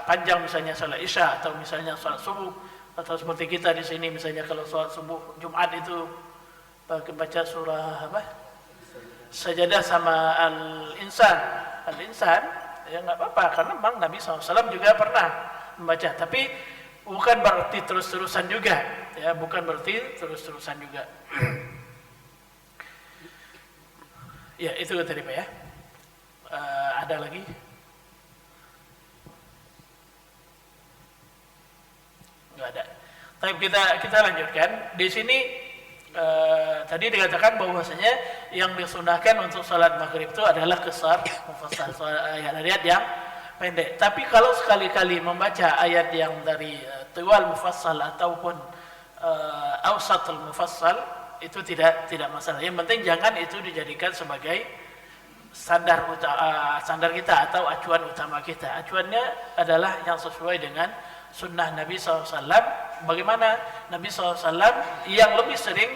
Speaker 1: panjang, misalnya salat isya atau misalnya salat subuh, atau seperti kita di sini misalnya kalau salat subuh Jumat itu baca surah Sajadah sama Al-Insan ya nggak apa-apa, karena memang Nabi SAW juga pernah membaca, tapi bukan berarti terus-terusan juga ya, ya itu tadi Pak ya. Ada lagi? Nggak ada. Tapi kita lanjutkan di sini. Tadi dikatakan bahwasanya yang disunahkan untuk salat maghrib itu adalah qisar mufassal, ayat-ayat yang pendek. Tapi kalau sekali-kali membaca ayat yang dari tiwal mufassal ataupun awsatul mufassal, itu tidak masalah. Yang penting jangan itu dijadikan sebagai standar kita atau acuan utama kita. Acuannya adalah yang sesuai dengan sunnah Nabi SAW. Bagaimana Nabi SAW yang lebih sering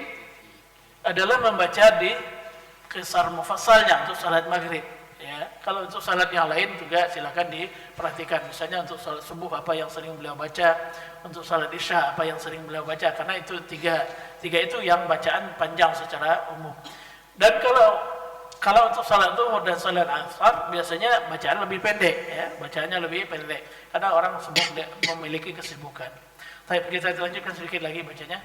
Speaker 1: adalah membaca di qisar mufassalnya untuk salat maghrib ya. Kalau untuk salat yang lain juga silakan diperhatikan. Misalnya untuk salat subuh apa yang sering beliau baca, untuk salat isya apa yang sering beliau baca, karena itu tiga itu yang bacaan panjang secara umum. Dan kalau untuk salat zuhur dan salat asar biasanya bacaan lebih pendek, ya, bacaannya lebih pendek karena orang sibuk memiliki kesibukan. Baik, kita lanjutkan sedikit lagi bacanya.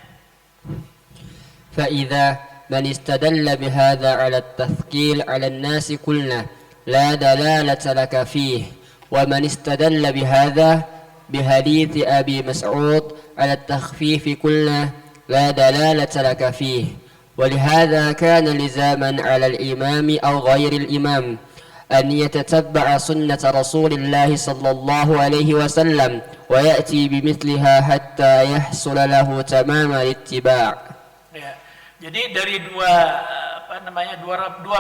Speaker 2: فإذا من استدل بهذا على التثقيل على الناس كلنا لا دلالة لك فيه ومن استدل بهذا بحديث أبي مسعود على التخفيف كلنا لا دلالة لك فيه ولهذا كان لزاما على الإمام أو غير الإمام أن يتتبع سنة رسول الله صلى الله عليه وسلم ويأتي بمثلها حتى يحصل له تمام الاتباع.
Speaker 1: Ya, jadi dari dua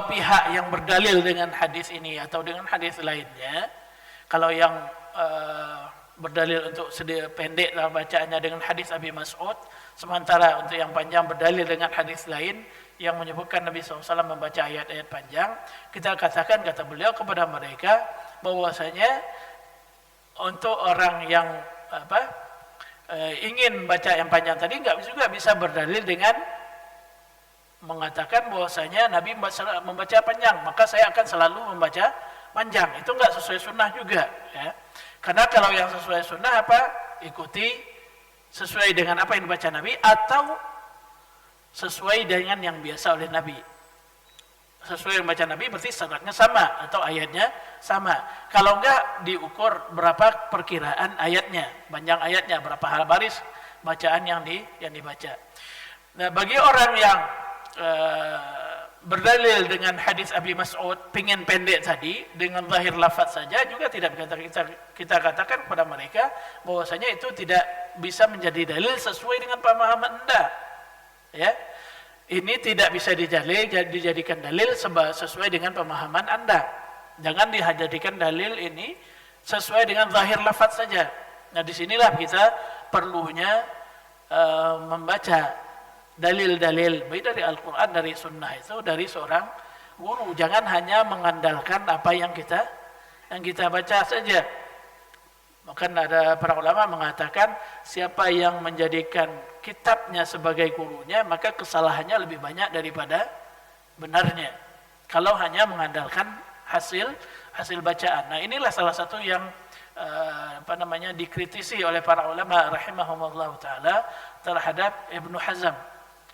Speaker 1: pihak yang berdalil dengan hadis ini atau dengan hadis lainnya, kalau yang berdalil untuk pendek dalam bacaannya dengan hadis Abi Mas'ud, sementara untuk yang panjang berdalil dengan hadis lain yang menyebutkan Nabi SAW membaca ayat-ayat panjang, kita katakan, kata beliau kepada mereka bahwasanya untuk orang yang ingin baca yang panjang tadi nggak juga bisa berdalil dengan mengatakan bahwasanya Nabi membaca panjang, maka saya akan selalu membaca panjang. Itu nggak sesuai sunnah juga, ya. Karena kalau yang sesuai sunnah ikuti sesuai dengan apa yang dibaca Nabi atau sesuai dengan yang biasa oleh Nabi. Sesuai yang baca Nabi berarti syaratnya sama atau ayatnya sama. Kalau enggak diukur berapa perkiraan ayatnya, panjang ayatnya, berapa baris bacaan yang dibaca. Nah, bagi orang yang berdalil dengan hadis Abi Mas'ud pingin pendek tadi dengan zahir lafaz saja juga tidak kita katakan kepada mereka bahwasanya itu tidak bisa menjadi dalil sesuai dengan pemahaman Anda. Ya. Ini tidak bisa dijadikan dalil sesuai dengan pemahaman Anda. Jangan dijadikan dalil ini sesuai dengan zahir lafaz saja. Nah, disinilah kita perlunya membaca dalil-dalil baik dari Al-Quran, dari Sunnah itu dari seorang guru. Jangan hanya mengandalkan apa yang kita baca saja. Maka ada para ulama mengatakan siapa yang menjadikan kitabnya sebagai gurunya maka kesalahannya lebih banyak daripada benarnya. Kalau hanya mengandalkan hasil bacaan. Nah, inilah salah satu yang dikritisi oleh para ulama rahimahumullah taala terhadap Ibnu Hazm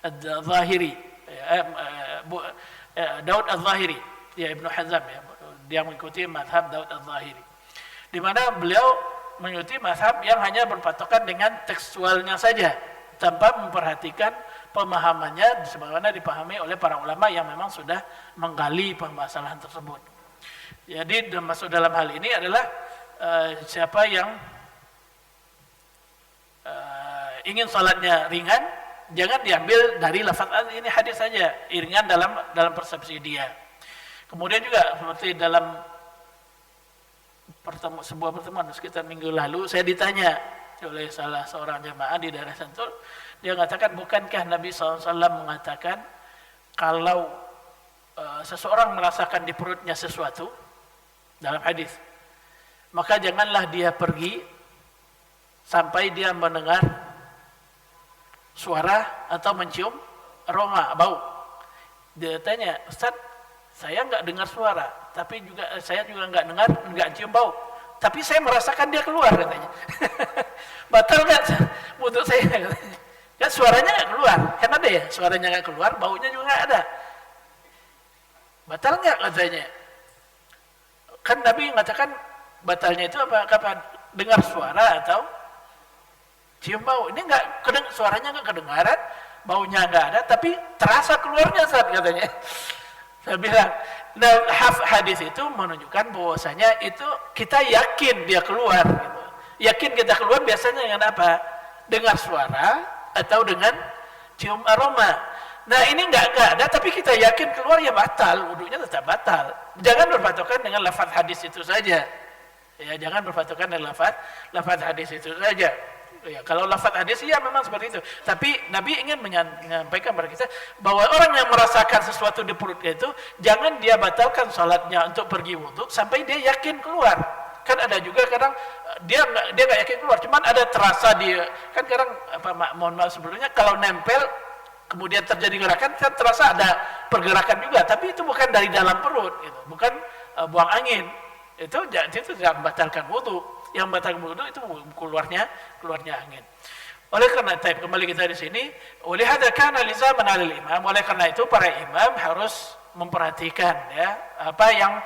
Speaker 1: Al-Zahiri, Daud Al-Zahiri, ya Ibnu Hazm, ya, dia mengikuti mazhab Daud Al-Zahiri, di mana beliau mengikuti mazhab yang hanya berpatokan dengan tekstualnya saja tanpa memperhatikan pemahamannya sebagaimana dipahami oleh para ulama yang memang sudah menggali permasalahan tersebut. Jadi masuk dalam hal ini adalah siapa yang ingin salatnya ringan, jangan diambil dari lafaz ini hadis saja, ringan dalam persepsi dia. Kemudian juga seperti dalam sebuah pertemuan sekitar minggu lalu, saya ditanya oleh salah seorang jemaah di daerah Sentul, dia mengatakan, bukankah Nabi SAW mengatakan kalau seseorang merasakan di perutnya sesuatu dalam hadis, maka janganlah dia pergi sampai dia mendengar suara atau mencium aroma, bau. Dia tanya, Ustaz, saya enggak dengar suara, tapi saya juga enggak cium bau. Tapi saya merasakan dia keluar, katanya. Batal enggak untuk saya, katanya. Kan suaranya enggak keluar, kan ada ya, suaranya enggak keluar, baunya juga enggak ada. Batal enggak, katanya. Kan Nabi mengatakan batalnya itu apa? Kapan? Dengar suara atau cium bau. Ini suaranya enggak kedengaran, baunya enggak ada, tapi terasa keluarnya saat, katanya. Saya bilang, nah hadis itu menunjukkan bahwasanya itu kita yakin dia keluar. Gitu. Yakin kita keluar biasanya dengan apa? Dengar suara atau dengan cium aroma. Nah ini enggak ada, tapi kita yakin keluar, ya batal, wudunya tetap batal. Jangan berpatokan dengan lafaz hadis itu saja. Ya, jangan berpatokan dengan lafaz hadis itu saja. Ya, kalau lafaz hadis ya memang seperti itu. Tapi Nabi ingin menyampaikan kepada kita bahwa orang yang merasakan sesuatu di perutnya itu jangan dia batalkan salatnya untuk pergi wudu sampai dia yakin keluar. Kan ada juga kadang dia nggak yakin keluar, cuman ada terasa dia kan kadang mohon maaf sebelumnya kalau nempel kemudian terjadi gerakan kan terasa ada pergerakan juga, tapi itu bukan dari dalam perut, gitu. Bukan buang angin. Itu tidak membatalkan wudu. Yang membatalkan wudu itu keluarnya angin. Oleh karena itu kembali kita di sini, oleh hadza kana lizaman 'alal imam. Oleh karena itu para imam harus memperhatikan ya apa yang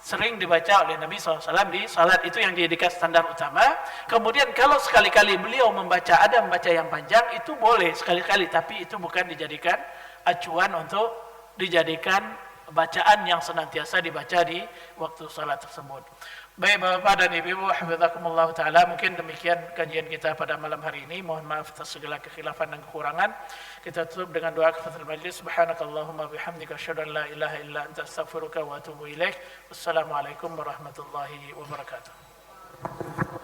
Speaker 1: sering dibaca oleh Nabi SAW di salat itu yang dijadikan standar utama. Kemudian kalau sekali-kali beliau membaca yang panjang itu boleh sekali-kali, tapi itu bukan dijadikan acuan untuk dijadikan bacaan yang senantiasa dibaca di waktu salat tersebut. Baik Bapak dan Ibu, hafizakumullah taala, mungkin demikian kajian kita pada malam hari ini. Mohon maaf atas segala kekhilafan dan kekurangan. Kita tutup dengan doa kafatul majlis. Subhanakallahumma bihamdika asyhadu an la ilaha illa anta astaghfiruka wa atubu ilaik. Wassalamualaikum warahmatullahi wabarakatuh.